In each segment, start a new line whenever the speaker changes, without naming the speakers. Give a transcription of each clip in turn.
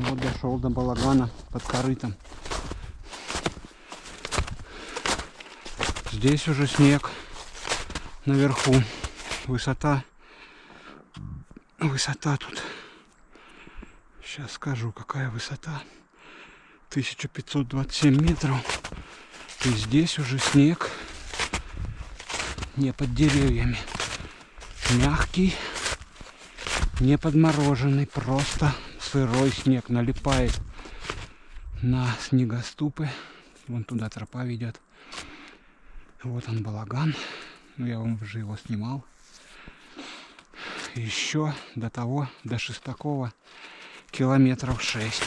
Вот дошел до балагана под корытом. Здесь уже снег наверху. Высота тут. Сейчас скажу, какая высота. 1527 метров. И здесь уже снег не под деревьями. Мягкий, не подмороженный, просто сырой снег налипает на снегоступы. Вон туда тропа ведет. Вот он, балаган. Я вам уже его снимал. Еще до Шестакова километров 6.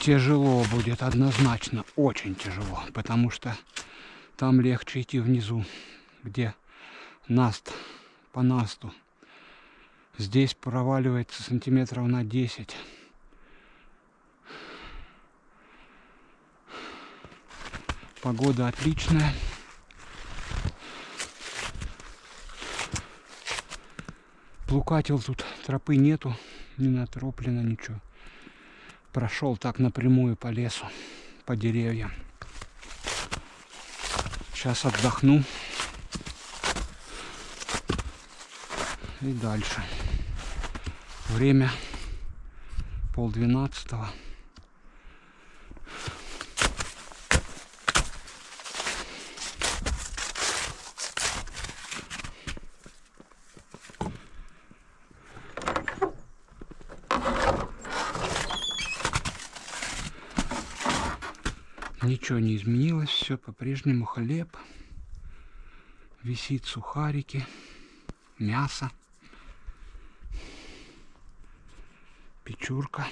Тяжело будет, однозначно, очень тяжело, потому что там легче идти внизу, где наст, по насту. Здесь проваливается сантиметров на 10. Погода отличная. Плукатил тут, тропы нету, не натроплено ничего. Прошел так напрямую по лесу, по деревьям. Сейчас отдохну. И дальше. Время 11:30. Ничего не изменилось, все по-прежнему. Хлеб, висит сухарики, мясо, печурка.